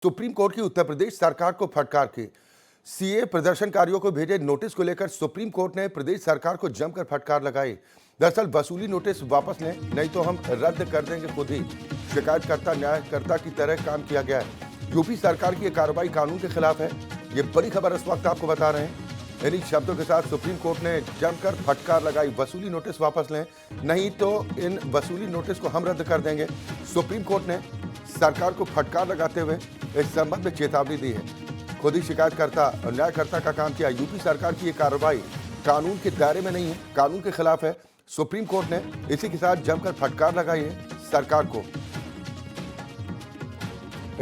Supreme court की उत्तर प्रदेश सरकार को फटकार की। सीए प्रदर्शनकारियों को भेजे नोटिस को लेकर सुप्रीम कोर्ट ने प्रदेश सरकार को जमकर फटकार लगाई। दरअसल वसूली नोटिस वापस लें, नहीं तो हम रद्द कर देंगे खुद ही। शिकायतकर्ता न्यायकर्ता की तरह काम किया गया है। यूपी सरकार की यह कार्रवाई कानून के खिलाफ है। ये बड़ी खबर इस वक्त आपको बता रहे हैं। इन्हीं शब्दों के साथ सुप्रीम कोर्ट ने जमकर फटकार लगाई। वसूली नोटिस वापस लें, नहीं तो इन वसूली नोटिस को हम रद्द कर देंगे। सुप्रीम कोर्ट ने सरकार को फटकार लगाते हुए इस संबंध में चेतावनी दी है। खुद ही शिकायतकर्ता और न्यायकर्ता का काम किया। यूपी सरकार की ये कार्रवाई कानून के दायरे में नहीं है, कानून के खिलाफ है। सुप्रीम कोर्ट ने इसी के साथ जमकर फटकार लगाई है सरकार को।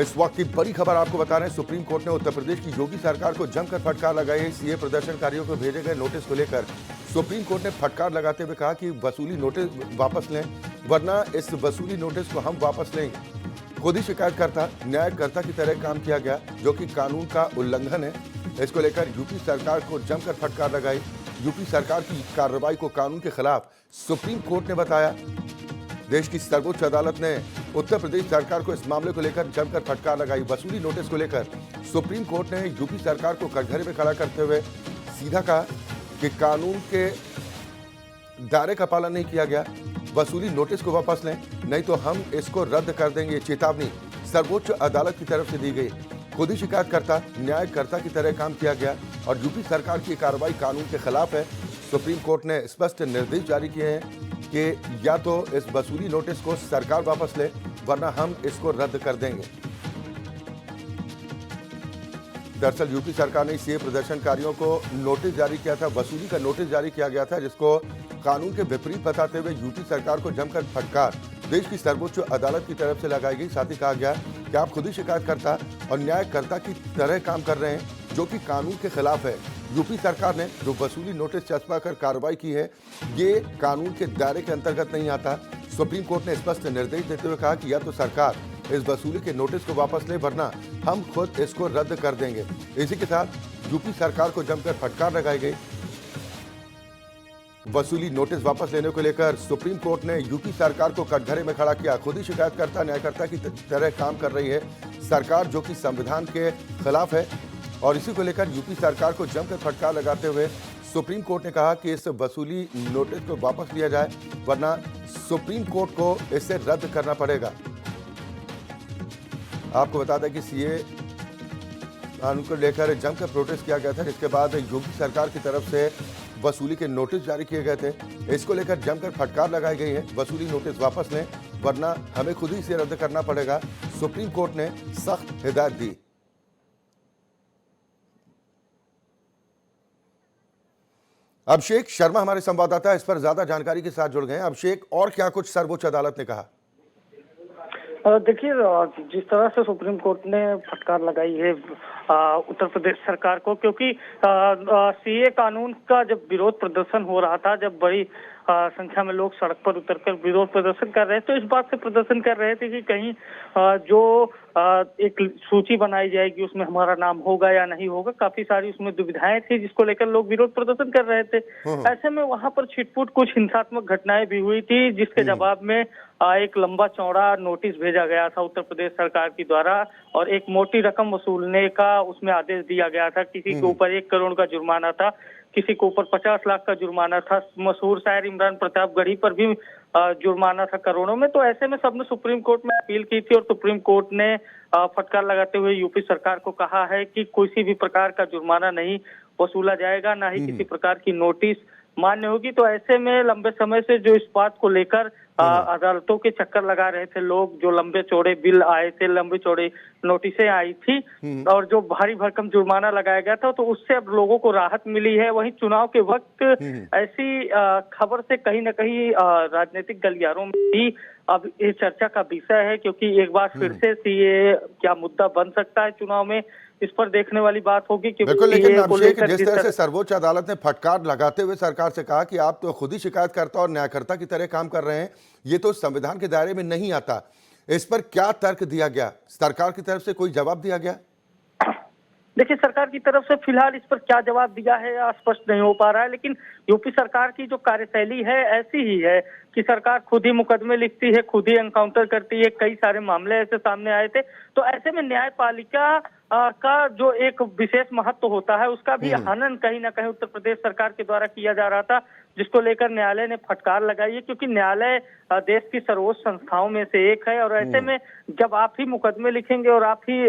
इस वक्त की बड़ी खबर आपको बता रहे हैं। सुप्रीम कोर्ट ने उत्तर प्रदेश की योगी सरकार को जमकर फटकार लगाई है। सीए प्रदर्शनकारियों को भेजे गए नोटिस को लेकर सुप्रीम कोर्ट ने फटकार लगाते हुए कहा कि वसूली नोटिस वापस लें, वरना इस वसूली नोटिस को हम वापस लेंगे। खुद ही शिकायतकर्ता न्यायकर्ता की तरह काम किया गया, जो कि कानून का उल्लंघन है। इसको लेकर यूपी सरकार को जमकर फटकार लगाई। यूपी सरकार की कार्रवाई को कानून के खिलाफ सुप्रीम कोर्ट ने बताया। देश की सर्वोच्च अदालत ने उत्तर प्रदेश सरकार को इस मामले को लेकर जमकर फटकार लगाई। वसूली नोटिस को लेकर सुप्रीम कोर्ट ने यूपी सरकार को कटघरे में खड़ा करते हुए सीधा कहा कि कानून के दायरे का पालन नहीं किया गया। वसूली नोटिस को वापस लें, नहीं तो हम इसको रद्द कर देंगे। चेतावनी सर्वोच्च अदालत की तरफ से दी गई। खुद ही शिकायतकर्ता न्यायकर्ता की तरह काम किया गया और यूपी सरकार की कार्रवाई कानून के खिलाफ है। सुप्रीम कोर्ट ने स्पष्ट निर्देश जारी किए हैं कि या तो इस वसूली नोटिस को सरकार वापस ले, वरना हम इसको रद्द कर देंगे। दरअसल यूपी सरकार ने सीए प्रदर्शनकारियों को नोटिस जारी किया था, वसूली का नोटिस जारी किया गया था, जिसको कानून के विपरीत बताते हुए यूपी सरकार को जमकर फटकार देश की सर्वोच्च अदालत की तरफ से लगाई गई। साथ ही कहा गया कि आप खुद ही शिकायतकर्ता और न्यायकर्ता की तरह काम कर रहे हैं, जो कि कानून के खिलाफ है। यूपी सरकार ने जो वसूली नोटिस चस्पा कर कार्रवाई की है, ये कानून के दायरे के अंतर्गत नहीं आता। सुप्रीम कोर्ट ने स्पष्ट निर्देश देते हुए कहा कि या तो सरकार इस वसूली के नोटिस को वापस ले, वरना हम खुद इसको रद्द कर देंगे। इसी के साथ यूपी सरकार को जमकर फटकार लगाई गई। वसूली नोटिस वापस लेने को लेकर सुप्रीम कोर्ट ने यूपी सरकार को कटघरे में खड़ा किया। खुद ही शिकायतकर्ता न्यायकर्ता की तरह काम कर रही है सरकार, जो कि संविधान के खिलाफ है। और इसी को लेकर यूपी सरकार को जमकर फटकार लगाते हुए सुप्रीम कोर्ट ने कहा कि इस वसूली नोटिस को वापस लिया जाए, वरना सुप्रीम कोर्ट को इसे रद्द करना पड़ेगा। आपको बता दें कि सीए कानून को लेकर जमकर प्रोटेस्ट किया गया था, जिसके बाद योगी सरकार की तरफ से वसूली के नोटिस जारी किए गए थे। इसको लेकर जमकर फटकार लगाई गई है। वसूली नोटिस वापस लें, वरना हमें खुद ही इसे रद्द करना पड़ेगा। सुप्रीम कोर्ट ने सख्त हिदायत दी। अभिषेक शर्मा हमारे संवाददाता इस पर ज्यादा जानकारी के साथ जुड़ गए हैं। अभिषेक, और क्या कुछ सर्वोच्च अदालत ने कहा? देखिए, जिस तरह से सुप्रीम कोर्ट ने फटकार लगाई है उत्तर प्रदेश सरकार को, क्योंकि सीए कानून का जब विरोध प्रदर्शन हो रहा था, जब बड़ी संख्या में लोग सड़क पर उतरकर विरोध प्रदर्शन कर रहे थे, तो इस बात से प्रदर्शन कर रहे थे कि कहीं जो एक सूची बनाई जाएगी उसमें हमारा नाम होगा या नहीं होगा। काफी सारी उसमें दुविधाएं थी, जिसको लेकर लोग विरोध प्रदर्शन कर रहे थे। ऐसे में वहां पर छिटपुट कुछ हिंसात्मक घटनाएं भी हुई थी, जिसके जवाब में एक लंबा चौड़ा नोटिस भेजा गया था उत्तर प्रदेश सरकार की द्वारा, और एक मोटी रकम वसूलने का उसमें आदेश दिया गया था। किसी के ऊपर 1 करोड़ का जुर्माना था, किसी के ऊपर 50 लाख का जुर्माना था। मशहूर शायर इमरान प्रतापगढ़ी पर भी जुर्माना था करोड़ों में। तो ऐसे में सबने सुप्रीम कोर्ट में अपील की थी और सुप्रीम कोर्ट ने फटकार लगाते हुए यूपी सरकार को कहा है कि किसी भी प्रकार का जुर्माना नहीं वसूला जाएगा, ना ही किसी प्रकार की नोटिस मान्य होगी। तो ऐसे में लंबे समय से जो इस बात को लेकर अदालतों के चक्कर लगा रहे थे लोग, जो लंबे चौड़े बिल आए थे, लंबे चौड़े नोटिसें आई थी और जो भारी भरकम जुर्माना लगाया गया था, तो उससे अब लोगों को राहत मिली है। वहीं चुनाव के वक्त ऐसी खबर से कहीं न कहीं राजनीतिक गलियारों में भी अब ये चर्चा का विषय है, क्योंकि एक बार फिर से सीए क्या मुद्दा बन सकता है चुनाव में, इस पर देखने वाली बात होगी। बिल्कुल, लेकिन अभिषेक, जिस तरह से सर्वोच्च अदालत ने फटकार लगाते हुए सरकार से कहा कि आप तो खुद ही शिकायतकर्ता और न्यायकर्ता की तरह काम कर रहे हैं, ये तो संविधान के दायरे में नहीं आता, इस पर क्या तर्क दिया गया? सरकार की तरफ से कोई जवाब दिया गया? देखिए, सरकार की तरफ से फिलहाल इस पर क्या जवाब दिया है स्पष्ट नहीं हो पा रहा है, लेकिन यूपी सरकार की जो कार्यशैली है ऐसी ही है कि सरकार खुद ही मुकदमे लिखती है, खुद ही एनकाउंटर करती है। कई सारे मामले ऐसे सामने आए थे, तो ऐसे में न्यायपालिका का जो एक विशेष महत्व होता है उसका भी हनन कहीं ना कहीं उत्तर प्रदेश सरकार के द्वारा किया जा रहा था, जिसको लेकर न्यायालय ने फटकार लगाई है, क्योंकि न्यायालय देश की सर्वोच्च संस्थाओं में से एक है। और ऐसे में जब आप ही मुकदमे लिखेंगे और आप ही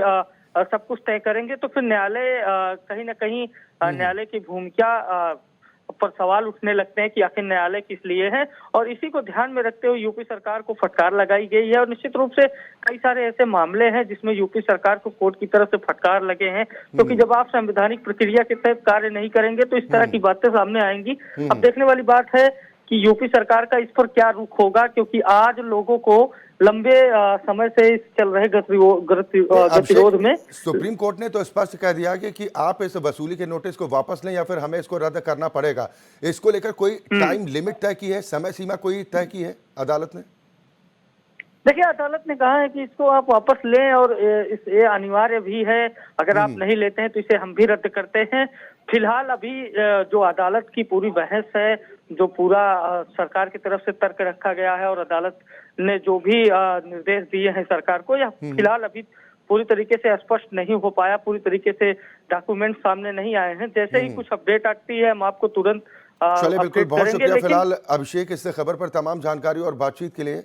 सब कुछ तय करेंगे, तो फिर न्यायालय कहीं ना कहीं न्यायालय की भूमिका पर सवाल उठने लगते हैं कि आखिर न्यायालय किस लिए है। और इसी को ध्यान में रखते हुए यूपी सरकार को फटकार लगाई गई है। और निश्चित रूप से कई सारे ऐसे मामले हैं जिसमें यूपी सरकार को कोर्ट की तरफ से फटकार लगे हैं, क्योंकि जब आप संवैधानिक प्रक्रिया के तहत कार्य नहीं करेंगे तो इस तरह की बातें सामने आएंगी। अब देखने वाली बात है कि यूपी सरकार का इस पर क्या रुख होगा, क्योंकि आज लोगों को लंबे समय से इस चल रहे गतिरोध में सुप्रीम कोर्ट ने तो स्पष्ट कह दिया कि आप इस वसूली के नोटिस को वापस लें या फिर हमें इसको रद्द करना पड़ेगा। इसको लेकर कोई टाइम लिमिट तय की है, समय सीमा कोई तय की है अदालत ने? देखिए, अदालत ने कहा है कि इसको आप वापस लें और ये अनिवार्य भी है। अगर आप नहीं लेते हैं तो इसे हम भी रद्द करते हैं। फिलहाल अभी जो अदालत की पूरी बहस है, जो पूरा सरकार की तरफ से तर्क रखा गया है और अदालत ने जो भी निर्देश दिए हैं सरकार को, यह फिलहाल अभी पूरी तरीके से स्पष्ट नहीं हो पाया, पूरी तरीके से डॉक्यूमेंट सामने नहीं आए हैं। जैसे ही कुछ अपडेट आती है हम आपको तुरंत चलिए, बिल्कुल, बहुत शुक्रिया लेकिन फिलहाल अभिषेक इस खबर पर तमाम जानकारी और बातचीत के लिए।